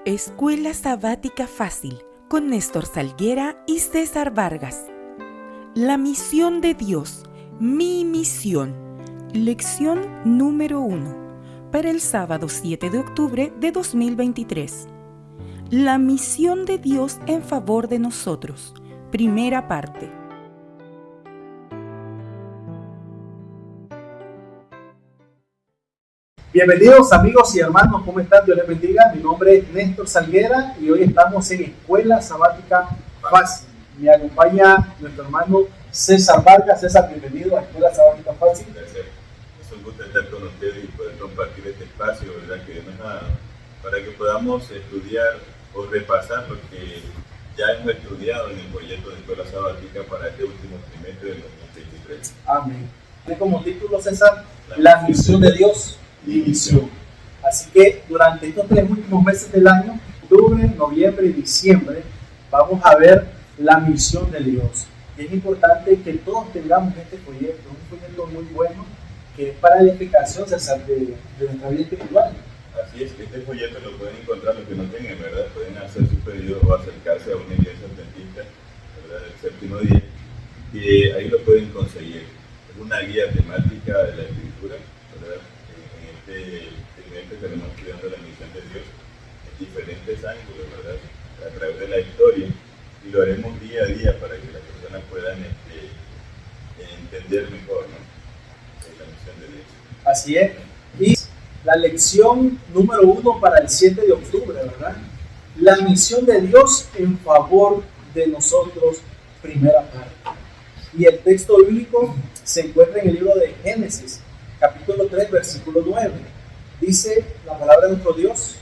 Escuela Sabática Fácil con Néstor Salguera y César Vargas. La misión de Dios, mi misión. Lección número 1 para el sábado 7 de octubre de 2023. La misión de Dios en favor de nosotros. Primera parte. Bienvenidos amigos y hermanos, ¿cómo están? Dios les bendiga. Mi nombre es Néstor Salguera y hoy estamos en Escuela Sabática Fácil. Me acompaña nuestro hermano César Vargas. César, bienvenido a Escuela Sabática Fácil. Gracias. Es un gusto estar con ustedes y poder compartir este espacio, ¿verdad? Que nos ha dado para que podamos estudiar o repasar lo que ya hemos estudiado en el proyecto de Escuela Sabática para este último trimestre del 2023. Amén. Tiene como título, César, la misión de Dios. Mi misión. Así que durante estos 3 últimos meses del año, octubre, noviembre y diciembre, vamos a ver la misión de Dios. Y es importante que todos tengamos este proyecto, un proyecto muy bueno, que es para la edificación, César, de nuestra vida espiritual. Así es, este folleto lo pueden encontrar los que no tengan, ¿verdad? Pueden hacer su pedido o acercarse a una iglesia adventista, ¿verdad? Del séptimo día, y ahí lo pueden conseguir. Es una guía temática de la escritura, ¿verdad? Estaremos estudiando la misión de Dios en diferentes ángulos, ¿verdad? A través de la historia, y lo haremos día a día para que las personas puedan entender mejor, ¿no? La misión de Dios. Así es. Y la lección número 1 para el 7 de octubre, ¿verdad? La misión de Dios en favor de nosotros, primera parte. Y el texto bíblico se encuentra en el libro de Génesis, capítulo 3, versículo 9. Dice la palabra de nuestro Dios: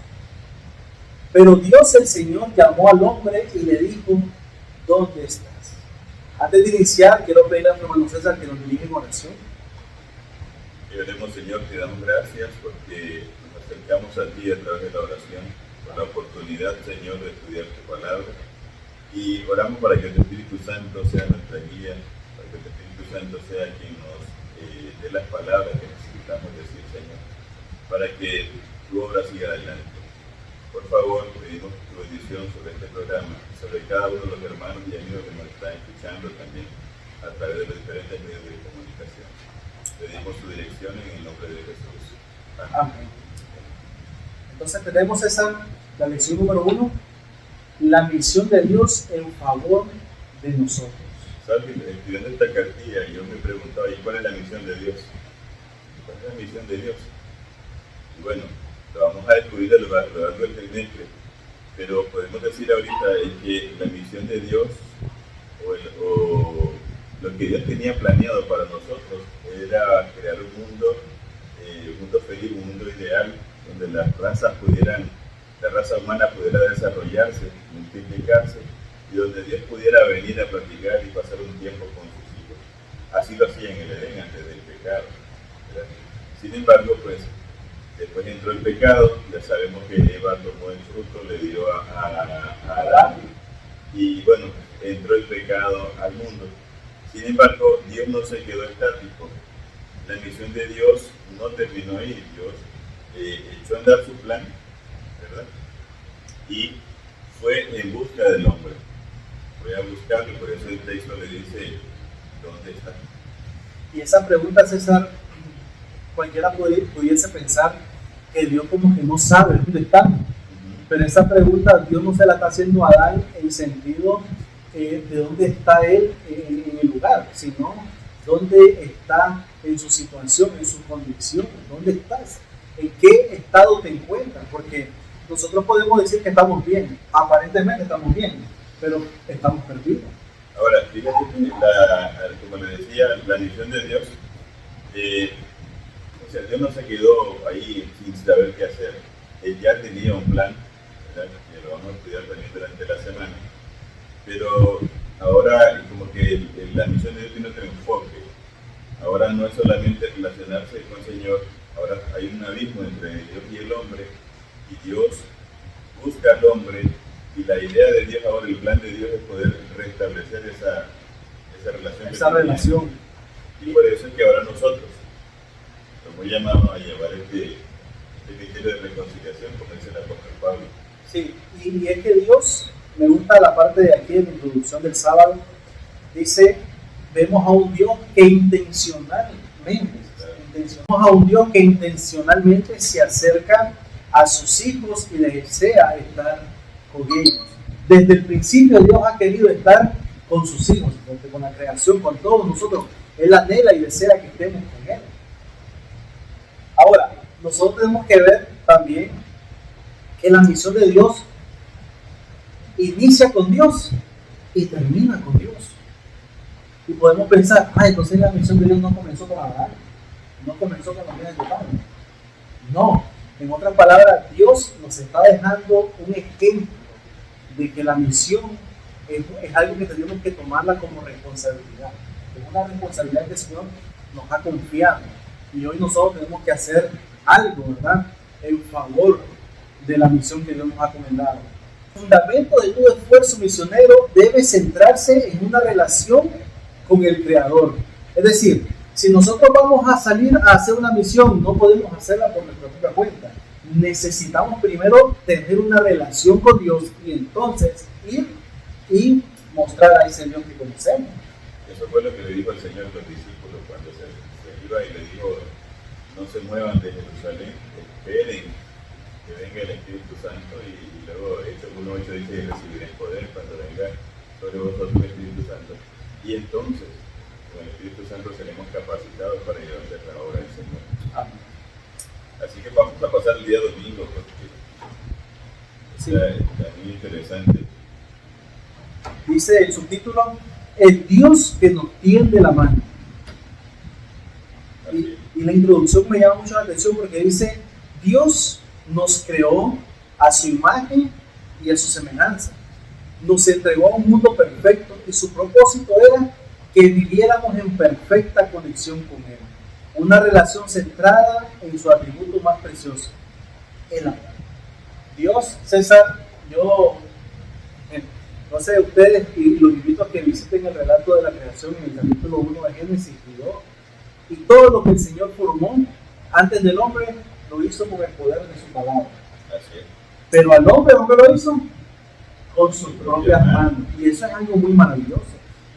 pero Dios el Señor llamó al hombre y le dijo, ¿dónde estás? Antes de iniciar, quiero pedirle a nuestro hermano César que nos dirija en oración. Y oremos, Señor, te damos gracias porque nos acercamos a ti a través de la oración, por la oportunidad, Señor, de estudiar tu palabra. Y oramos para que el Espíritu Santo sea nuestra guía, para que el Espíritu Santo sea quien nos dé las palabras que necesitamos decir, Señor, para que tu obra siga adelante. Por favor, pedimos tu bendición sobre este programa, sobre cada uno de los hermanos y amigos que nos están escuchando también a través de los diferentes medios de comunicación. Pedimos su dirección en el nombre de Jesús. Amén. Entonces tenemos la lección número 1, la misión de Dios en favor de nosotros. ¿Sabes? Estudiando esta cartilla, yo me preguntaba, ¿y cuál es la misión de Dios? ¿Cuál es la misión de Dios? Y bueno, lo vamos a descubrir a lo largo del trimestre, pero podemos decir ahorita que la misión de Dios, o lo que Dios tenía planeado para nosotros, era crear un mundo feliz, un mundo ideal, donde la raza humana pudiera desarrollarse, multiplicarse, y donde Dios pudiera venir a practicar y pasar un tiempo con sus hijos. Así lo hacía en el Edén antes del pecado, ¿verdad? Sin embargo, pues, después entró el pecado, ya sabemos que Eva tomó el fruto, le dio a Adán, y bueno, entró el pecado al mundo. Sin embargo, Dios no se quedó estático. La misión de Dios no terminó ahí. Dios echó a andar su plan, ¿verdad? Y fue en busca del hombre. Fue a buscarlo, y por eso el texto le dice, ¿dónde está? Y esa pregunta, César, cualquiera pudiese pensar que Dios como que no sabe dónde está. Pero esa pregunta Dios no se la está haciendo a Adán en sentido de dónde está él en el lugar, sino dónde está en su situación, en su condición, dónde estás, en qué estado te encuentras, porque nosotros podemos decir que estamos bien, aparentemente estamos bien, pero estamos perdidos. Ahora, fíjate que, como le decía, la misión de Dios, Dios no se quedó ahí sin saber qué hacer. Él ya tenía un plan, ¿verdad? Que lo vamos a estudiar también durante la semana. Pero ahora, como que la misión de Dios tiene otro enfoque. Ahora no es solamente relacionarse con el Señor, ahora hay un abismo entre Dios y el hombre, y Dios busca al hombre, y la idea de Dios ahora, el plan de Dios es poder restablecer esa relación. Y por eso es que ahora nosotros somos llamados a llevar este criterio de reconciliación, como dice el apóstol Pablo, Sí, y es que Dios, me gusta la parte de aquí en la introducción del sábado, dice, vemos a un Dios que intencionalmente se acerca a sus hijos y les desea estar con ellos. Desde el principio Dios ha querido estar con sus hijos, con la creación, con todos nosotros. Él anhela y desea que estemos con Él. Ahora, nosotros tenemos que ver también que la misión de Dios inicia con Dios y termina con Dios. Y podemos pensar, entonces la misión de Dios no comenzó con Abraham, no comenzó con los bienes de padre. No, en otras palabras, Dios nos está dejando un ejemplo de que la misión es algo que tenemos que tomarla como responsabilidad. Es una responsabilidad que el Señor nos ha confiado. Y hoy nosotros tenemos que hacer algo, ¿verdad?, en favor de la misión que Dios nos ha encomendado. El fundamento de todo esfuerzo misionero debe centrarse en una relación con el Creador. Es decir, si nosotros vamos a salir a hacer una misión, no podemos hacerla por nuestra propia cuenta. Necesitamos primero tener una relación con Dios y entonces ir y mostrar a ese Dios que conocemos. Eso fue lo que le dijo el Señor a los discípulos cuando se iba y le dijo, no se muevan de Jerusalén, esperen que venga el Espíritu Santo, y luego Hechos 1:8 dice, recibiréis poder cuando venga sobre vosotros el Espíritu Santo, y entonces con el Espíritu Santo seremos capacitados para llevar a hacer la obra del Señor. Amén. Así que vamos a pasar el día domingo porque está muy interesante. Dice el subtítulo, el Dios que nos tiende la mano. Y la introducción me llama mucho la atención porque dice, Dios nos creó a su imagen y a su semejanza. Nos entregó a un mundo perfecto y su propósito era que viviéramos en perfecta conexión con Él. Una relación centrada en su atributo más precioso, el amor. Dios, César, no sé, ustedes, y los invito a que visiten el relato de la creación en el capítulo 1 de Génesis y todo lo que el Señor formó antes del hombre lo hizo con el poder de su palabra. Así es. Pero al hombre, ¿cómo lo hizo? Con sus propias manos. Y eso es algo muy maravilloso.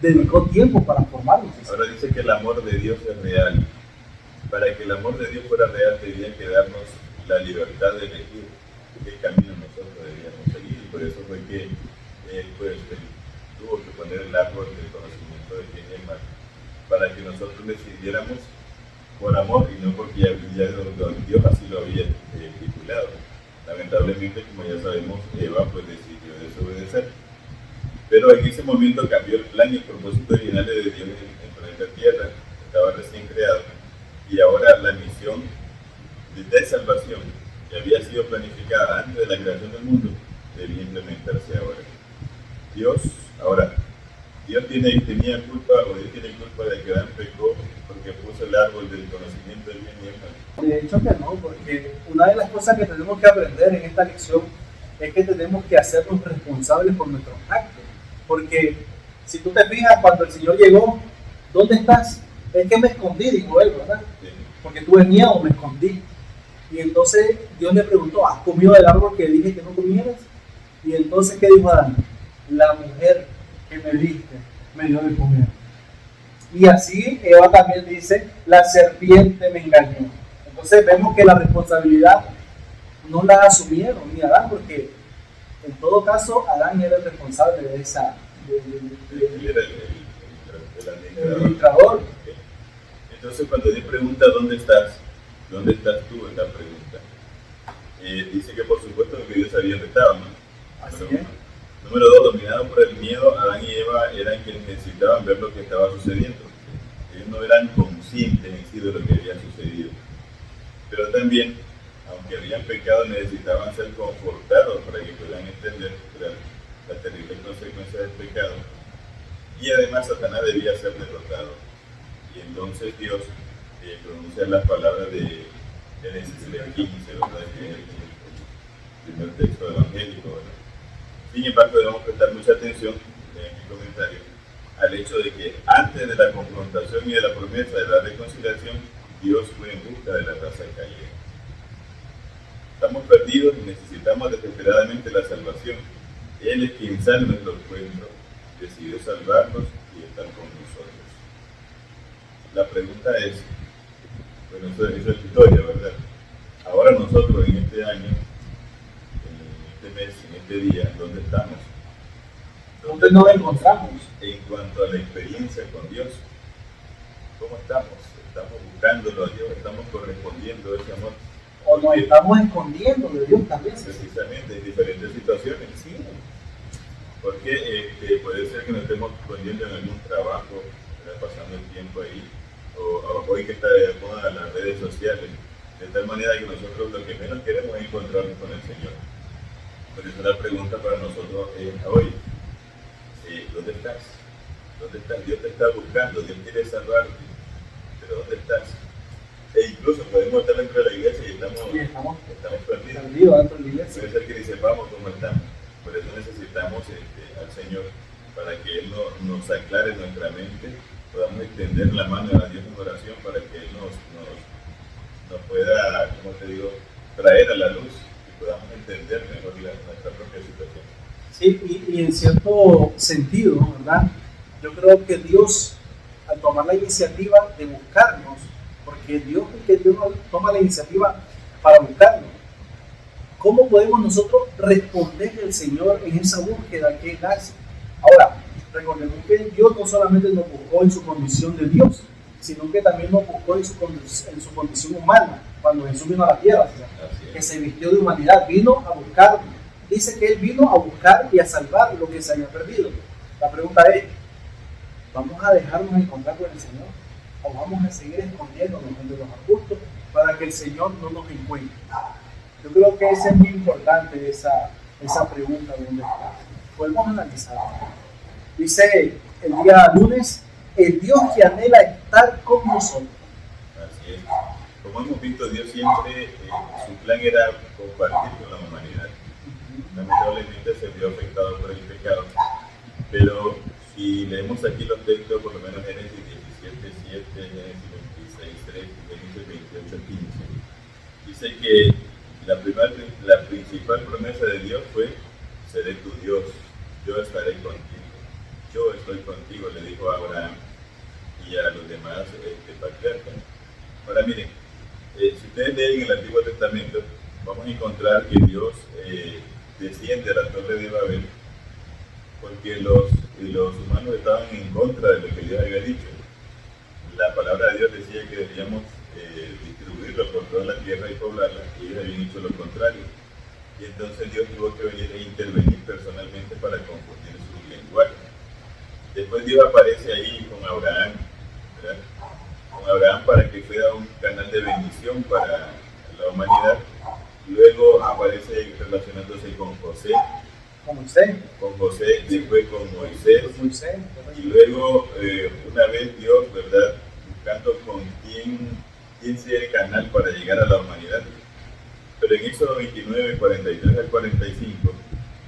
Dedicó tiempo para formarnos. Ahora dice que el amor de Dios es real. Para que el amor de Dios fuera real, tenía que darnos la libertad de elegir qué camino nosotros debíamos seguir. Y por eso fue que él tuvo que poner el árbol del conocimiento de quién es más, para que nosotros decidiéramos por amor y no porque ya Dios así lo había estipulado. Lamentablemente, como ya sabemos, Eva decidió desobedecer. Pero en ese momento cambió el plan y el propósito original de Dios en el planeta Tierra. Estaba recién creado. Y ahora la misión de salvación, que había sido planificada antes de la creación del mundo, debía implementarse ahora. Dios tenía culpa, o Dios tiene culpa de que Adán pecó porque puso el árbol del conocimiento del bien y el mal. De hecho que no, porque una de las cosas que tenemos que aprender en esta lección es que tenemos que hacernos responsables por nuestros actos. Porque si tú te fijas, cuando el Señor llegó, ¿dónde estás? Es que me escondí, dijo él, ¿verdad? Sí. Porque tuve miedo, me escondí. Y entonces Dios le preguntó, ¿has comido del árbol que dije que no comieras? Y entonces, ¿qué dijo Adán? La mujer que me diste me dio de comer. Y así Eva también dice, la serpiente me engañó. Entonces vemos que la responsabilidad no la asumieron ni Adán, porque en todo caso Adán era el responsable de esa... Él era el administrador. Entonces cuando Dios pregunta ¿dónde estás? ¿Dónde estás tú? Es la pregunta. Dice que por supuesto que Dios sabía dónde estaba, ¿no? Así es. Número 2, dominados por el miedo, Adán y Eva eran quienes necesitaban ver lo que estaba sucediendo. Ellos no eran conscientes en sí de lo que había sucedido. Pero también, aunque habían pecado, necesitaban ser confortados para que puedan entender las terribles consecuencias del pecado. Y además Satanás debía ser derrotado. Y entonces Dios pronuncia las palabras de Génesis 15, ¿verdad? Que es el primer texto evangélico, ¿verdad? Sin embargo, debemos prestar mucha atención en mi comentario al hecho de que antes de la confrontación y de la promesa de la reconciliación, Dios fue en busca de la raza caída. Estamos perdidos y necesitamos desesperadamente la salvación. Él es quien sale nuestro encuentro, decidió salvarnos y estar con nosotros. La pregunta es, bueno, eso es historia, ¿verdad? Ahora nosotros en este año, en este mes, en este día, ¿dónde estamos? ¿Dónde nos encontramos? En cuanto a la experiencia con Dios, ¿cómo estamos? ¿Estamos buscándolo a Dios? ¿Estamos correspondiendo a ese amor? ¿O nos estamos escondiendo de Dios también? Precisamente en diferentes situaciones. Sí. Porque puede ser que nos estemos escondiendo en algún trabajo, pasando el tiempo ahí, o hoy que está de moda las redes sociales, de tal manera que nosotros lo que menos queremos es encontrarnos con el Señor. Por eso la pregunta para nosotros es hoy, ¿dónde estás? ¿Dónde estás? Dios te está buscando, Dios quiere salvarte, pero ¿dónde estás? E incluso podemos estar dentro de la iglesia y estamos perdidos. Dentro de la iglesia. Puede ser que ni sepamos cómo estamos. Por eso necesitamos al Señor, para que Él nos aclare nuestra mente, podamos extender la mano a Dios en oración para que Él nos pueda, como te digo, traer a la luz y podamos entender mejor nuestra propia situación. Sí, y en cierto sentido, ¿verdad? Yo creo que Dios, al tomar la iniciativa de buscarnos, porque Dios toma la iniciativa para buscarnos, ¿cómo podemos nosotros responderle al Señor en esa búsqueda que Él hace? Ahora, recordemos que Dios no solamente nos buscó en su condición de Dios, sino que también nos buscó en su condición humana, cuando Jesús vino a la tierra, que se vistió de humanidad, vino a buscar. Dice que Él vino a buscar y a salvar lo que se había perdido. La pregunta es, ¿vamos a dejarnos encontrar con el Señor? ¿O vamos a seguir escondiéndonos entre los arbustos para que el Señor no nos encuentre? Yo creo que esa es muy importante, esa pregunta, ¿dónde está? Podemos analizar. Dice el día lunes, el Dios que anhela estar con nosotros. Así es. Como hemos visto, Dios siempre, su plan era compartir con la humanidad. Lamentablemente se vio afectado por el pecado. Pero si leemos aquí los textos, por lo menos Génesis 17:7, Génesis 26:3 y Génesis 28:15, dice que la principal promesa de Dios fue: seré tu Dios, yo estaré contigo. Yo estoy contigo, le dijo a Abraham y a los demás patriarcas. Ahora miren, si ustedes leen el Antiguo Testamento, vamos a encontrar que Dios desciende a la Torre de Babel porque los humanos estaban en contra de lo que Dios había dicho. La palabra de Dios decía que debíamos distribuirlo por toda la tierra y poblarla, y ellos habían hecho lo contrario. Y entonces Dios tuvo que venir e intervenir personalmente para confundir su lenguaje. Después Dios aparece ahí con Abraham, ¿verdad? Con Abraham para que fuera un canal de bendición para la humanidad. Luego aparece relacionándose con José. Con José, después con Moisés. Y luego, una vez Dios, ¿verdad? Buscando con quién sea el canal para llegar a la humanidad. Pero en Éxodo 29, 43 al 45,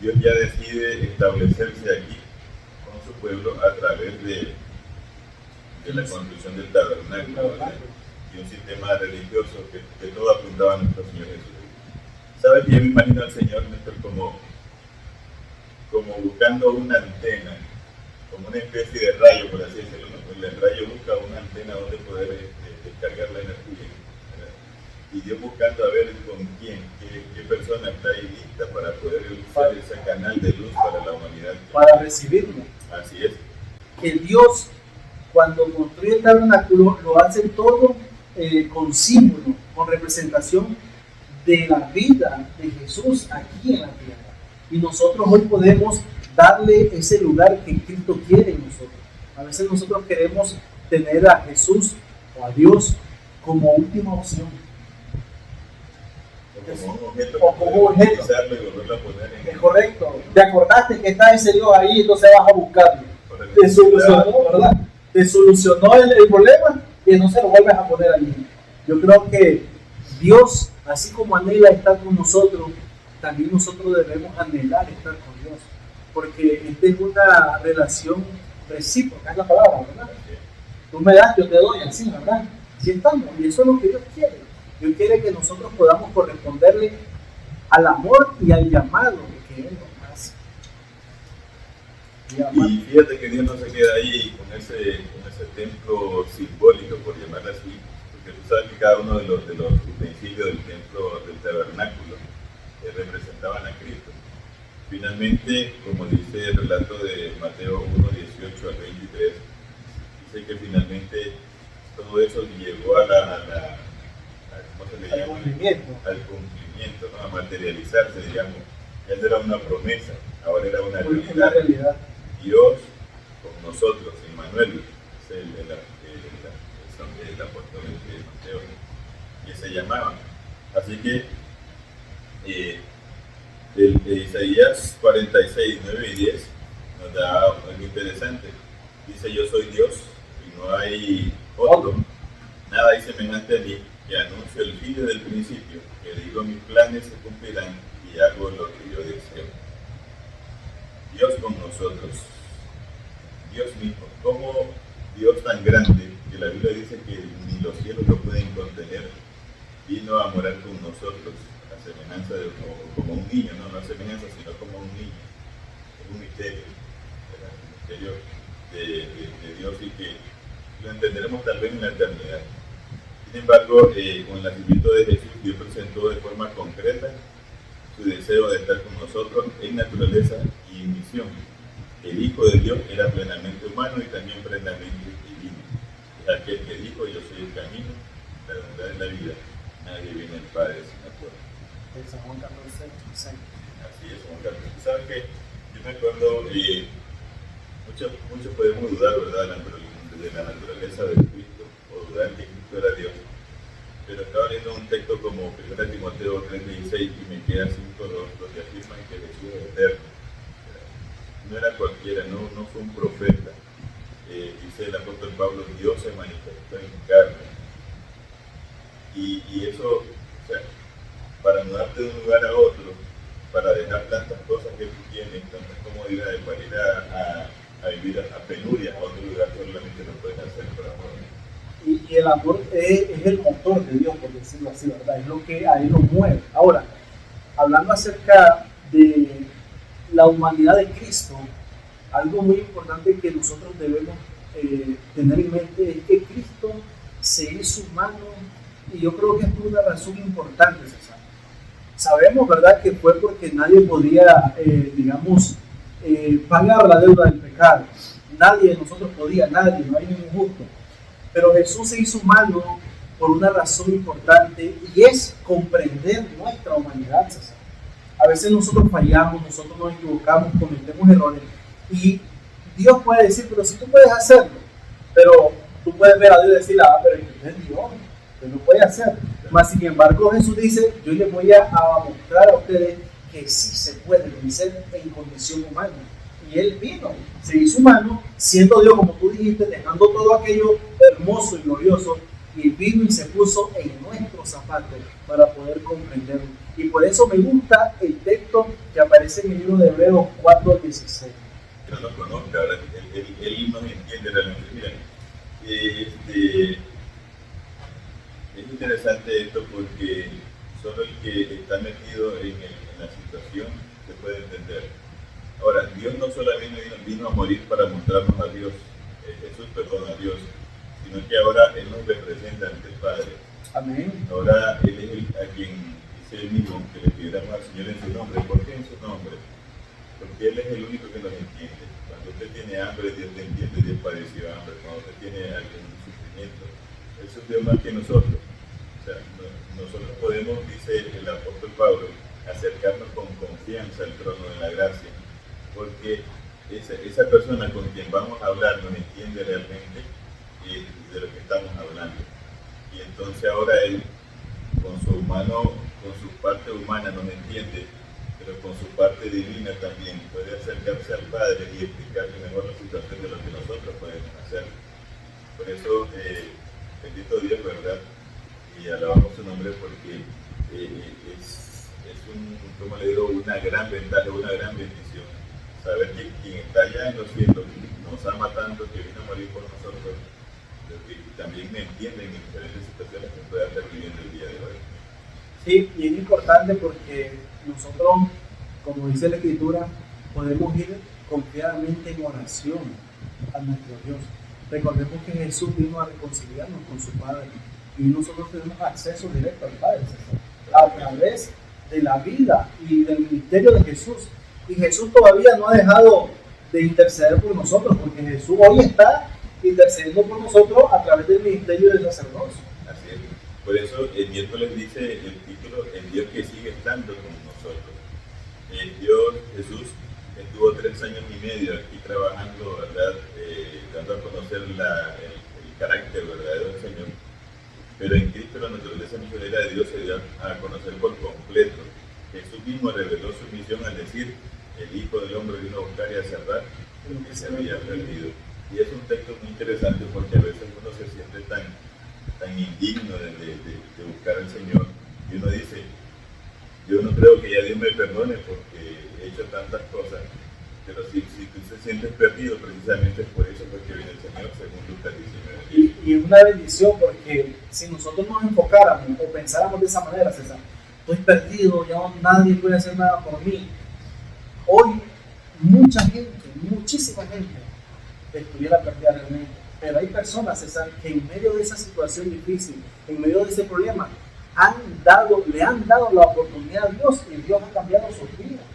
Dios ya decide establecerse aquí con su pueblo a través de la construcción del tabernáculo, ¿verdad? Y un sistema religioso que todo apuntaba a nuestro Señor Jesús. ¿Sabes? Yo me imagino al Señor, Néstor, como buscando una antena, como una especie de rayo, por así decirlo, ¿no? Pues el rayo busca una antena donde poder descargar la energía, ¿verdad? Y Dios buscando a ver con quién, qué persona está ahí lista para poder usar ese canal de luz para la humanidad. Para recibirlo. Así es. Que Dios, cuando construye el tabernáculo, lo hace todo con símbolo, con representación de la vida de Jesús aquí en la tierra. Y nosotros hoy podemos darle ese lugar que Cristo quiere en nosotros. A veces nosotros queremos tener a Jesús o a Dios como última opción. O como un objeto. Es correcto. Te acordaste que está ese Dios ahí, entonces vas a buscarlo. Te solucionó, ¿verdad? Te solucionó el problema y no se lo vuelves a poner allí. Yo creo que Dios, así como anhela estar con nosotros, también nosotros debemos anhelar estar con Dios, porque esta es una relación recíproca, es la palabra, ¿verdad? Tú me das, yo te doy, así, ¿verdad? Así estamos, y eso es lo que Dios quiere. Dios quiere que nosotros podamos corresponderle al amor y al llamado que Él nos hace. Y fíjate que Dios no se queda ahí con ese templo simbólico, por llamarlo así, porque tú sabes que cada uno de los utensilios del templo, del tabernáculo, representaban a Cristo. Finalmente, como dice el relato de Mateo 1, 18 al 23, dice que finalmente todo eso llegó ¿cómo se le llama? Al cumplimiento, ¿no? A materializarse, digamos. Ya no era una promesa, ahora era una realidad. Dios con nosotros, Emmanuel, es el apóstol de Mateo, que se llamaban. Así que Isaías 46, 9 y 10 nos da algo interesante. Dice: yo soy Dios y no hay otro, nada hay semejante a mí, que anuncio el fin desde el principio, que digo mis planes se cumplirán y hago lo que yo deseo. Dios con nosotros, Dios mismo, como Dios tan grande, que la Biblia dice que ni los cielos lo pueden contener, vino a morar con nosotros, a semejanza de como un niño, no a semejanza, sino como un niño. Es un misterio, ¿verdad? Un misterio de Dios, y que lo entenderemos tal vez en la eternidad. Sin embargo, con el nacimiento de Jesús, Dios presentó de forma concreta su deseo de estar con nosotros en naturaleza y en misión. El Hijo de Dios era plenamente humano y también plenamente divino. Es aquel que dijo: yo soy el camino, la verdad y la vida. Nadie viene al Padre sin acuerdo. San Juan 14, 6. Así es, Juan 14. ¿Sabes qué? Yo me acuerdo, muchos podemos dudar, ¿verdad?, de la naturaleza de Cristo, o dudar que Cristo era Dios. Pero estaba leyendo un texto como 1 Timoteo 3:16 y me queda 5:2, donde afirman que Jesús es eterno. No era cualquiera, no fue un profeta. Dice el apóstol Pablo: Dios se manifestó en carne. Y eso, o sea, para mudarte de un lugar a otro, para dejar tantas cosas que tú tienes, tantas comodidades, para ir a vivir a penuria a otro lugar, solamente lo puedes hacer por amor. Y el amor es el motor de Dios, por decirlo así, ¿verdad? Es lo que a Él lo mueve. Ahora, hablando acerca de la humanidad de Cristo, algo muy importante que nosotros debemos tener en mente es que Cristo se hizo humano, y yo creo que es por una razón importante, César. Sabemos, ¿verdad?, que fue porque nadie podía, pagar la deuda del pecado. Nadie de nosotros podía, nadie, no hay ningún justo. Pero Jesús se hizo humano por una razón importante, y es comprender nuestra humanidad, César. A veces nosotros fallamos, nosotros nos equivocamos, cometemos errores, y Dios puede decir: pero si tú puedes hacerlo. Pero tú puedes ver a Dios y decir: pero es Dios, Él lo puede hacer. Mas sin embargo, Jesús dice: yo les voy a mostrar a ustedes que sí se puede vencer en condición humana. Y Él vino, se hizo humano, siendo Dios, como tú dijiste, dejando todo aquello hermoso y glorioso, y vino y se puso en nuestros zapatos para poder comprenderlo. Y por eso me gusta el texto que aparece en el libro de Hebreos 4:16. Que no lo conozca, ¿verdad? Él no entiende realmente. Mira, es interesante esto, porque solo el que está metido en la situación se puede entender. Ahora, Dios no solamente vino a morir para mostrarnos a Dios, a Dios, sino que ahora Él nos representa ante el Padre. Amén. Ahora Él es a quien dice Él mismo que le pidiéramos al Señor en su nombre. ¿Por qué en su nombre? Porque Él es el único que nos entiende. Cuando usted tiene hambre, Dios te entiende. Dios padeció hambre. Cuando usted tiene algún sufrimiento, Él sufrió más que nosotros. O sea, nosotros podemos, dice el apóstol Pablo, acercarnos con confianza al trono de la gracia, porque esa persona con quien vamos a hablar nos entiende realmente de lo que estamos hablando. Y entonces ahora Él, con su parte humana nos entiende, pero con su parte divina también puede acercarse al Padre y explicarle mejor la situación de lo que nosotros podemos hacer. Por eso, bendito Dios, ¿verdad? Y alabamos su nombre, porque como le digo, una gran ventaja, una gran bendición, saber que quien está allá en los cielos nos ama tanto, que vino a morir por nosotros, que también me entienden en diferentes situaciones que pueda estar viviendo el día de hoy. Sí, y es importante porque nosotros, como dice la Escritura, podemos ir confiadamente en oración a nuestro Dios. Recordemos que Jesús vino a reconciliarnos con su Padre y nosotros tenemos acceso directo al Padre a través de la vida y del ministerio de Jesús. Y Jesús todavía no ha dejado de interceder por nosotros, porque Jesús hoy está intercediendo por nosotros a través del ministerio del sacerdocio. Así es. Por eso el miércoles dice el título, el Dios que sigue estando con nosotros. El Dios Jesús estuvo 3 años y medio aquí trabajando, ¿verdad? Dando a conocer el carácter verdadero del Señor. Pero en Cristo la naturaleza misionera de Dios se dio a conocer por completo. Jesús mismo reveló su misión al decir: el Hijo del Hombre vino a buscar y a salvar lo que se había perdido. Y es un texto muy interesante porque a veces uno se siente tan indigno de buscar al Señor y uno dice: yo no creo que ya Dios me perdone porque he hecho tantas cosas. Pero si tú te sientes perdido, precisamente es por eso porque viene el Señor, según Lucas 19. Y es una bendición, porque si nosotros nos enfocáramos o pensáramos de esa manera, César, estoy perdido, ya nadie puede hacer nada por mí. Hoy mucha gente, muchísima gente estuviera perdida realmente. Pero hay personas, César, que en medio de esa situación difícil, en medio de ese problema, le han dado la oportunidad a Dios y Dios ha cambiado sus vidas.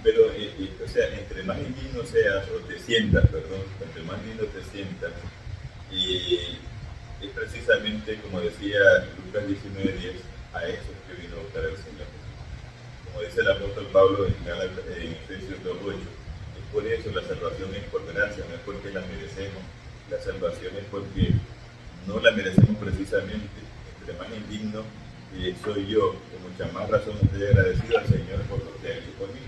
Pero, o sea, entre más indigno seas, o te sientas, perdón, entre más indigno te sientas, y es precisamente, como decía Lucas 19:10, a eso que vino a buscar el Señor. Como dice el apóstol Pablo en Efesios 2:8, es por eso la salvación es por gracia, no es porque la merecemos. La salvación es porque no la merecemos precisamente. Entre más indigno soy yo, con mucha más razón estoy agradecido al Señor por lo que ha hecho por mí.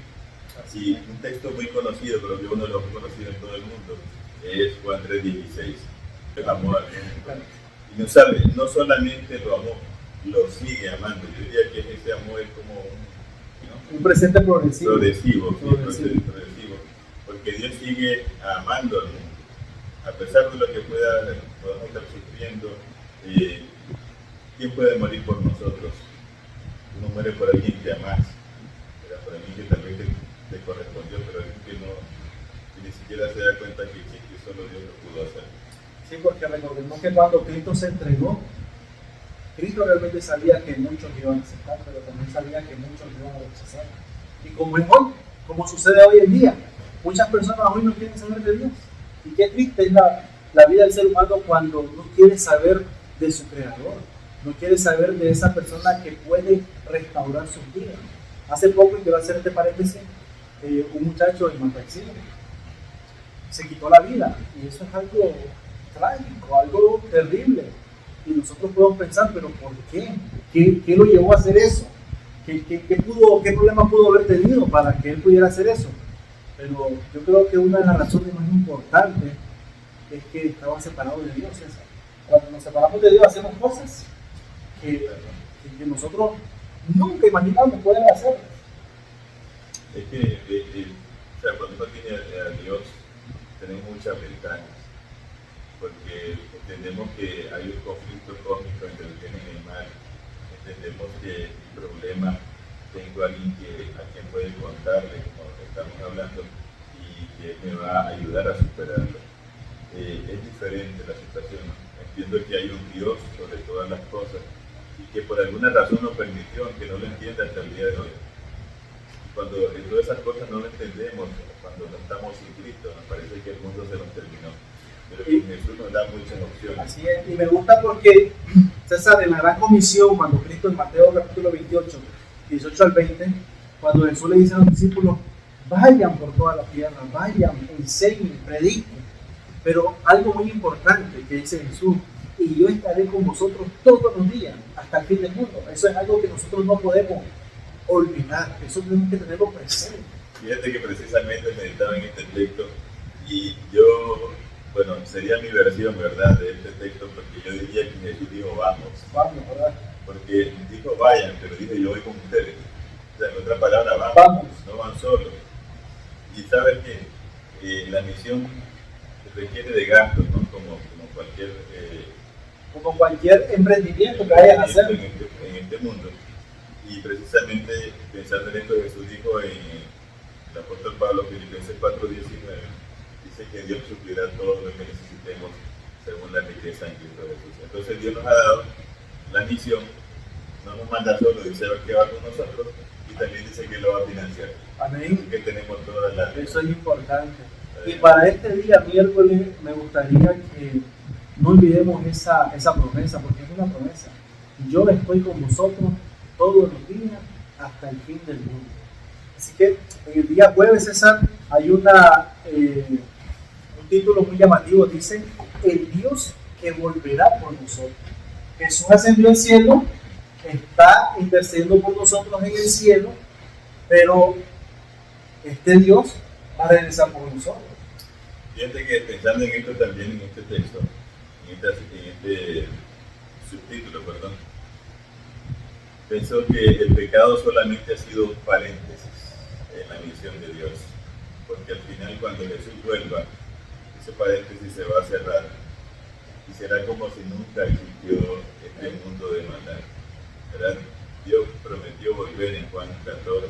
Así, un texto muy conocido, pero que uno lo ha conocido en todo el mundo, es Juan 3:16. El amor al mundo. Y no sabe, no solamente lo amó, lo sigue amando. Yo diría que ese amor es como un presente progresivo. Progresivo. Porque Dios sigue amando al mundo. A pesar de lo que podamos estar sufriendo, ¿quién puede morir por nosotros? Uno muere por alguien que amas, por alguien que tal vez te correspondió, pero alguien que ni siquiera se da cuenta que existe y solo Dios lo pudo hacer. Sí, porque recordemos que cuando Cristo se entregó, Cristo realmente sabía que muchos lo iban a aceptar, pero también sabía que muchos lo iban a rechazar. Y como es hoy, como sucede hoy en día, muchas personas hoy no quieren saber de Dios. Y qué triste es la vida del ser humano cuando no quiere saber de su Creador, no quiere saber de esa persona que puede restaurar sus vidas. Hace poco, y quiero hacer este paréntesis, un muchacho en Mataxí se quitó la vida, y eso es algo trágico, algo terrible. Y nosotros podemos pensar, pero ¿por qué? ¿Qué lo llevó a hacer eso? ¿Qué problema pudo haber tenido para que él pudiera hacer eso? Pero yo creo que una de las razones más importantes es que estaba separado de Dios. Cuando nos separamos de Dios hacemos cosas que nosotros nunca imaginamos poder hacer. Es que cuando uno tiene a Dios, tenemos muchas ventajas, porque entendemos que hay un conflicto cósmico entre el bien y el mal. Entendemos que el problema, tengo a alguien a quien puede contarle, como estamos hablando, y que me va a ayudar a superarlo. Es diferente la situación. Entiendo que hay un Dios sobre todas las cosas y que por alguna razón nos permitió, aunque no lo entienda hasta el día de hoy. Cuando todas esas cosas no lo entendemos, cuando no estamos sin Cristo, nos parece que el mundo se nos terminó. Pero Jesús nos da muchas opciones. Así es, y me gusta porque, César, en la gran comisión, cuando Cristo en Mateo capítulo 28, 18 al 20, cuando Jesús le dice a los discípulos: vayan por toda la tierra, vayan, enseñen, prediquen. Pero algo muy importante que dice Jesús: y yo estaré con vosotros todos los días, hasta el fin del mundo. Eso es algo que nosotros no podemos olvidar, eso tenemos que tenerlo presente. Fíjate que precisamente meditaba en este texto y yo, bueno, sería mi versión, ¿verdad?, de este texto, porque yo diría que Jesús dijo vamos, ¿verdad? Porque dijo vayan, pero dijo yo voy con ustedes. O sea, en otra palabra, vamos. No van solos. Y sabes que la misión requiere de gastos, ¿no? Como cualquier emprendimiento que vayas a hacer en este mundo. Y precisamente pensando en esto, Jesús dijo en el apóstol Pablo, Filipenses 4:19, dice que Dios suplirá todo lo que necesitemos según la riqueza en Cristo Jesús. Entonces Dios nos ha dado la misión, no nos manda solo, dice que va con nosotros y también dice que lo va a financiar. Amén. Que tenemos todas las... Eso es importante. Y para este día, miércoles, me gustaría que no olvidemos esa promesa, porque es una promesa. Yo estoy con vosotros todos los días hasta el fin del mundo. Así que en el día jueves, César, hay un título muy llamativo, dice, el Dios que volverá por nosotros. Jesús ascendió al cielo, está intercediendo por nosotros en el cielo, pero este Dios va a regresar por nosotros. Fíjate que pensando en esto también, en este texto, en este subtítulo, perdón, pienso que el pecado solamente ha sido paréntesis en la misión de Dios, porque al final cuando Jesús vuelva, ese paréntesis se va a cerrar y será como si nunca existió este mundo de maldad, ¿verdad? Dios prometió volver en Juan 14,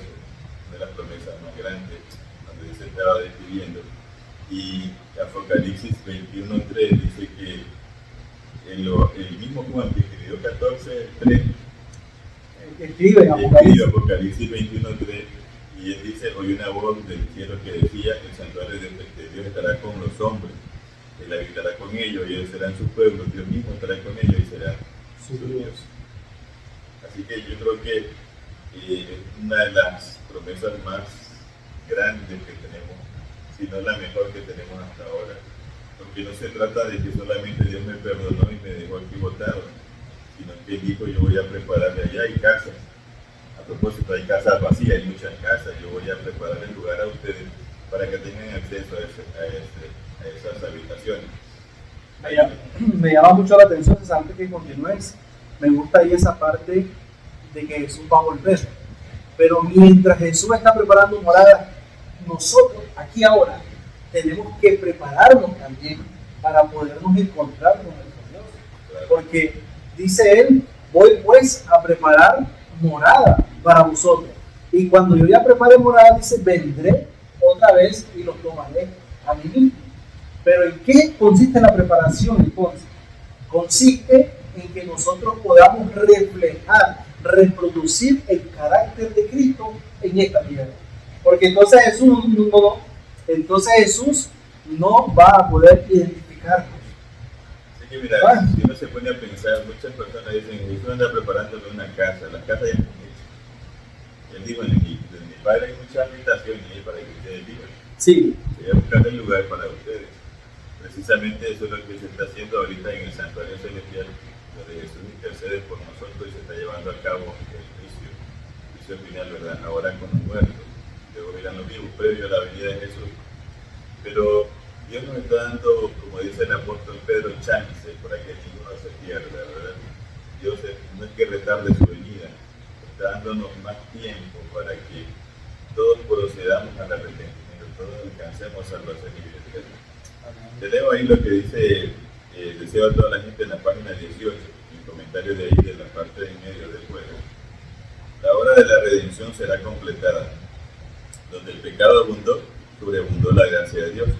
una de las promesas más grandes, donde se estaba despidiendo, y Apocalipsis 21:3 dice que el mismo Juan que escribió 14:3 escribe Apocalipsis 21:3 y él dice, oí una voz del cielo que decía, el santuario de Dios estará con los hombres, él habitará con ellos y ellos serán su pueblo, Dios mismo estará con ellos y será su Dios. Así que yo creo que es una de las promesas más grandes que tenemos, si no la mejor que tenemos hasta ahora, porque no se trata de que solamente Dios me perdonó y me dejó aquí botado, sino que él dijo, yo voy a prepararle allá, hay casas. A propósito, hay casas vacías, hay muchas casas, yo voy a preparar el lugar a ustedes para que tengan acceso a esas habitaciones. Me llama mucho la atención, antes que continúes, me gusta ahí esa parte de que Jesús va a volver, pero mientras Jesús está preparando morada, nosotros aquí ahora tenemos que prepararnos también para podernos encontrar con nuestro Dios, porque dice él, voy pues a preparar morada para vosotros, y cuando yo ya prepare morada, dice, vendré otra vez y los tomaré a mí mismo. Pero ¿en qué consiste la preparación entonces? Consiste en que nosotros podamos reflejar, reproducir el carácter de Cristo en esta tierra, porque entonces Jesús no va a poder identificarnos. Así que mira, si uno se pone a pensar, muchas personas dicen, Jesús anda preparándole una casa, las casas ya están hechas. Él dijo, en mi padre hay muchas habitaciones para que ustedes vivan. Sí. Voy a buscar el lugar para ustedes. Precisamente eso es lo que se está haciendo ahorita en el santuario celestial, donde Jesús intercede por nosotros y se está llevando a cabo el juicio final, ¿verdad? Ahora con los muertos, luego verán los vivos, previo a la venida de Jesús. Pero Dios nos está dando, como dice el apóstol Pedro, chance para que ninguno se pierda, ¿verdad? Dios no es que retarde su venida, está dándonos más tiempo para que todos procedamos al arrepentimiento, todos alcancemos salvación y vida eterna. Te leo ahí lo que dice, deseo a toda la gente en la página 18, el comentario de ahí de la parte de en medio del juego. La obra de la redención será completada. Donde el pecado abundó, sobreabundó la gracia de Dios.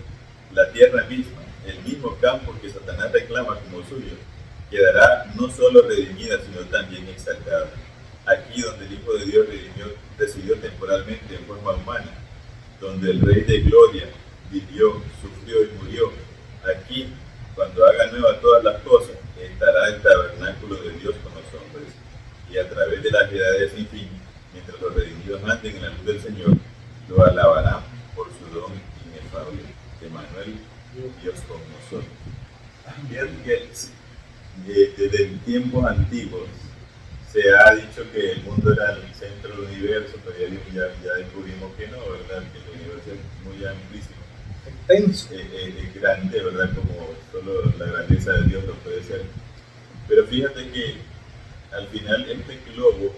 La tierra misma, el mismo campo que Satanás reclama como suyo, quedará no solo redimida, sino también exaltada. Aquí donde el Hijo de Dios residió temporalmente en forma humana, donde el Rey de Gloria vivió, sufrió y murió, aquí, cuando haga nuevas todas las cosas, estará el tabernáculo de Dios con los hombres, y a través de las edades sin fin, mientras los redimidos anden en la luz del Señor, lo alabarán por su don inefable. Emmanuel, Dios con nosotros. Fíjate que desde tiempos antiguos se ha dicho que el mundo era el centro del universo, pero ya descubrimos que no, ¿verdad? Que el universo es muy amplísimo. Es grande, ¿verdad? Como solo la grandeza de Dios lo puede ser. Pero fíjate que al final este globo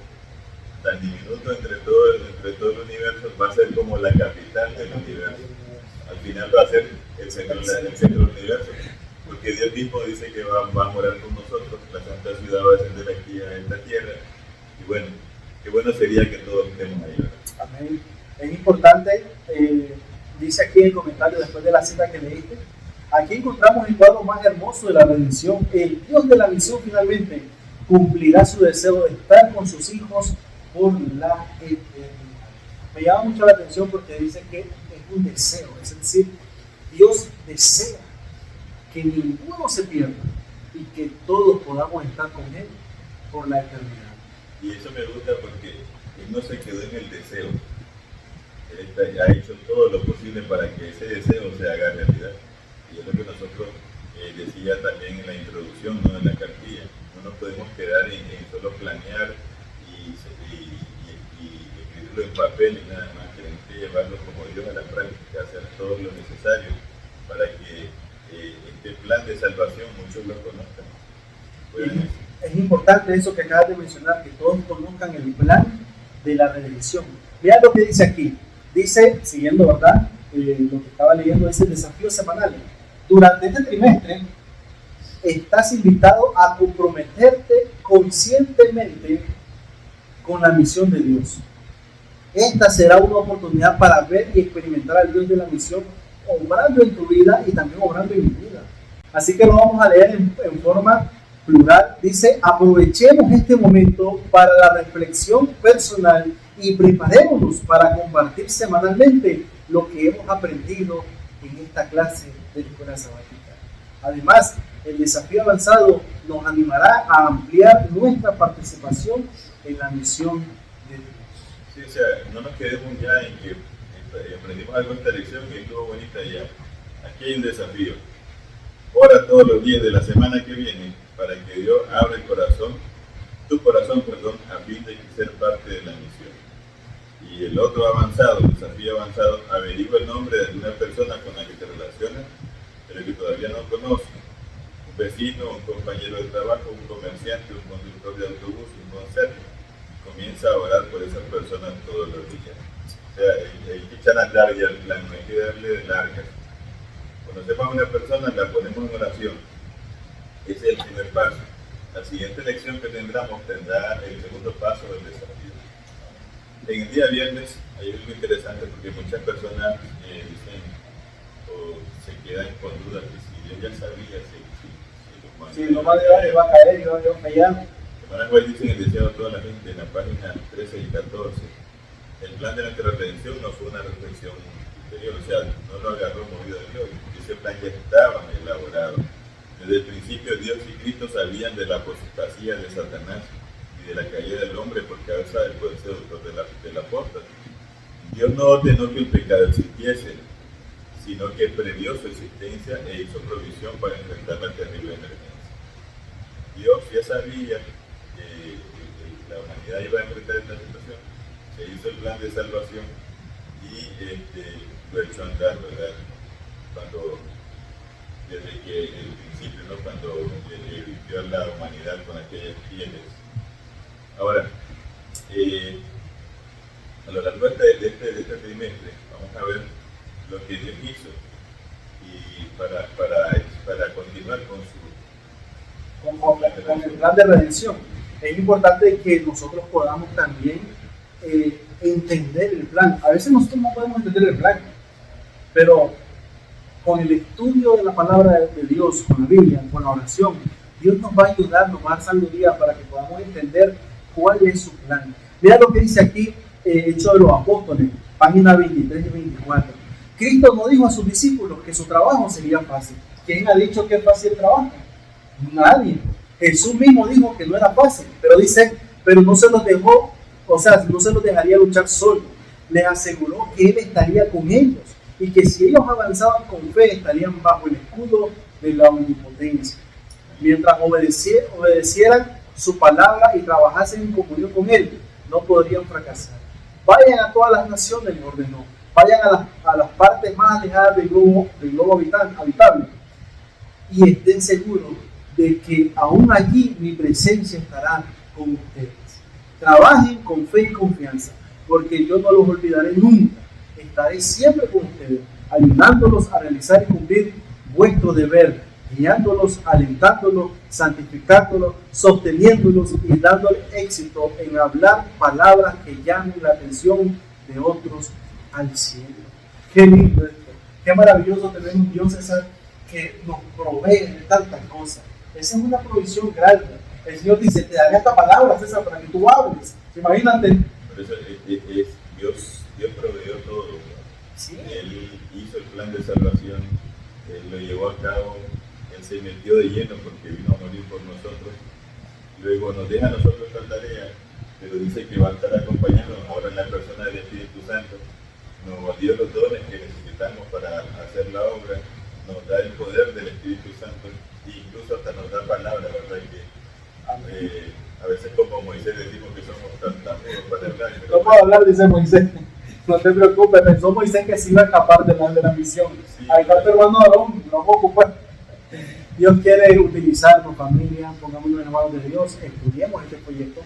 tan diminuto entre todo el universo va a ser como la capital del universo. Al final va a ser el centro del universo, porque Dios mismo dice que va a morar con nosotros, la santa ciudad va a descender aquí a esta tierra. Y bueno, qué bueno bueno sería que todos estemos ahí, ¿verdad? Amén. Es importante, dice aquí en el comentario después de la cita que leíste, aquí encontramos el cuadro más hermoso de la redención. El Dios de la misión finalmente cumplirá su deseo de estar con sus hijos por la eternidad. Me llama mucho la atención porque dice que es un deseo, es decir, Dios desea que ninguno se pierda y que todos podamos estar con Él por la eternidad. Y eso me gusta porque Él no se quedó en el deseo. Él ha hecho todo lo posible para que ese deseo se haga realidad. Y es lo que nosotros decía también en la introducción, ¿no? En la cartilla. No nos podemos quedar en solo planear y escribirlo en papel y nada más. Tenemos que llevarlo como Dios a la práctica, hacer todo lo necesario para que este plan de salvación muchos lo conozcan. Bueno, es importante eso que acabas de mencionar, que todos conozcan el plan de la redención. Mira lo que dice aquí. Dice, siguiendo, ¿verdad? Lo que estaba leyendo es el desafío semanal. Durante este trimestre estás invitado a comprometerte conscientemente con la misión de Dios. Esta será una oportunidad para ver y experimentar al Dios de la misión obrando en tu vida y también obrando en mi vida. Así que lo vamos a leer en forma plural. Dice, aprovechemos este momento para la reflexión personal y preparémonos para compartir semanalmente lo que hemos aprendido en esta clase de la escuela sabática. Además, el desafío avanzado nos animará a ampliar nuestra participación en la misión de Dios. Sí, o sea, no nos quedemos ya en que aprendimos algo en esta lección y estuvo bonita ya. Aquí hay un desafío. Ora todos los días de la semana que viene para que Dios abra el corazón, tu corazón, a fin de ser parte de la misión. Y el otro avanzado, el desafío avanzado, averigua el nombre de alguna persona con la que te relacionas, pero que todavía no conoces. Un vecino, un compañero de trabajo, un comerciante, un conductor de autobús, un conserje. Comienza a orar por esas personas todos los días. O sea, hay que echar a andar ya el plan, no hay que darle de largas. Cuando sepas a una persona, la ponemos en oración. Ese es el primer paso. La siguiente lección que tendrá el segundo paso del desafío. En el día viernes hay algo interesante porque muchas personas dicen o se quedan con dudas que si Dios ya sabía si lo más de va a caer y va a fallar. Hermanas White dice en el deseo de toda la gente en la página 13 y 14. El plan de nuestra redención no fue una reflexión interior, o sea, no lo agarró movido de Dios. Ese plan ya estaba elaborado. Desde el principio Dios y Cristo sabían de la apostasía de Satanás y de la caída del hombre por causa del poder seductor del apóstol. Dios no ordenó que el pecado existiese, sino que previó su existencia e hizo provisión para enfrentar la terrible emergencia. Dios ya sabía que la humanidad iba a enfrentar esta situación, se hizo el plan de salvación y lo echó a andar, ¿verdad? Desde que el principio, ¿no? Cuando vivió a la humanidad con aquellas pieles. Ahora, a lo largo de este trimestre, vamos a ver lo que Dios hizo y para continuar con el plan de redención. Es importante que nosotros podamos también entender el plan. A veces nosotros no podemos entender el plan, pero con el estudio de la palabra de Dios, con la Biblia, con la oración, Dios nos va a ayudar, nos va a dar sabiduría para que podamos entender cuál es su plan. Mira lo que dice aquí, Hechos de los Apóstoles, página 23 y 24. Cristo no dijo a sus discípulos que su trabajo sería fácil. ¿Quién ha dicho que es fácil el trabajo? Nadie. Jesús mismo dijo que no era fácil, pero dice, pero no se los dejó, o sea, no se los dejaría luchar solo. Les aseguró que Él estaría con ellos y que si ellos avanzaban con fe estarían bajo el escudo de la omnipotencia. Mientras obedecieran su palabra y trabajasen en comunión con Él, no podrían fracasar. Vayan a todas las naciones, les ordenó. Vayan a las partes más alejadas del globo habitable y estén seguros de que aún allí mi presencia estará con ustedes. Trabajen con fe y confianza, porque yo no los olvidaré nunca. Estaré siempre con ustedes, ayudándolos a realizar y cumplir vuestro deber guiándolos, alentándolos, santificándolos, sosteniéndolos y dándoles éxito en hablar palabras que llamen la atención de otros al cielo. Qué lindo esto, qué maravilloso tener un Dios, César, que nos provee de tantas cosas. Esa es una provisión grande. El Señor dice, te daré esta palabra, César, para que tú hables. Imagínate. Por eso Dios proveyó todo. Sí. Él hizo el plan de salvación, Él lo llevó a cabo, Él se metió de lleno porque vino a morir por nosotros. Luego nos deja a nosotros esta tarea, pero dice que va a estar acompañándonos ahora en la persona del Espíritu Santo. Nos dio los dones que necesitamos para hacer la obra, nos da el poder del Espíritu Santo e incluso hasta nos da palabra, ¿verdad? Que a veces como Moisés decimos que somos tartamudos para hablar. No puedo hablar, dice Moisés. No te preocupes, pensó Moisés que se iba a escapar de la misión. Sí, Ahí está tu hermano Aarón, no me ocupar. Dios quiere utilizarnos, familia, pongámonos en las manos de Dios, estudiemos este proyecto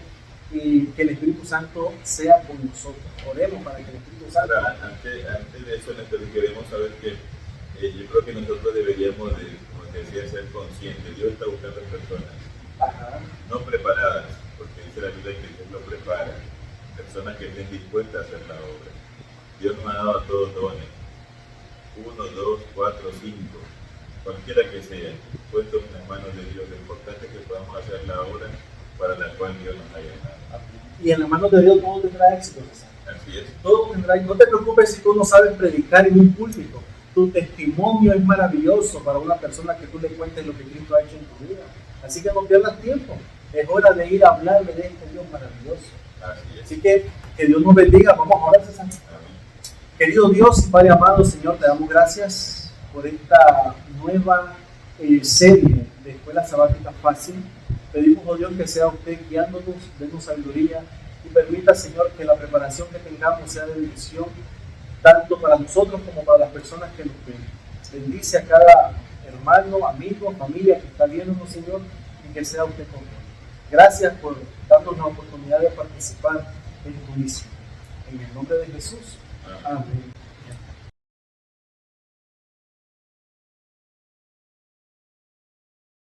y que el Espíritu Santo sea con nosotros. Oremos para que el Espíritu Santo... Ahora, antes de eso, Néstor, queremos saber que yo creo que nosotros deberíamos, como te decía, ser conscientes. Dios está buscando personas no preparadas, porque dice la Biblia que Dios lo prepara, personas que estén dispuestas a hacer la obra. Dios nos ha dado a todos dones, 1, 2, 4, 5, cualquiera que sea, puestos en las manos de Dios. Lo importante es que podamos hacer la obra para la cual Dios nos ha llamado. Y en las manos de Dios todo tendrá éxito. Así es. Todo tendrá, no te preocupes si tú no sabes predicar en un púlpito. Tu testimonio es maravilloso para una persona que tú le cuentes lo que Cristo ha hecho en tu vida. Así que no pierdas tiempo. Es hora de ir a hablarle de este Dios maravilloso. Así es. Así que Dios nos bendiga. Vamos a orar, César. Querido Dios y Padre amado, Señor, te damos gracias por esta nueva serie de Escuela Sabática Fácil. Pedimos, oh Dios, que sea usted guiándonos, denos sabiduría y permita, Señor, que la preparación que tengamos sea de bendición tanto para nosotros como para las personas que nos ven. Bendice a cada hermano, amigo, familia que está viéndonos, Señor, y que sea usted con nosotros. Gracias por darnos la oportunidad de participar en tu misión. En el nombre de Jesús. Amén.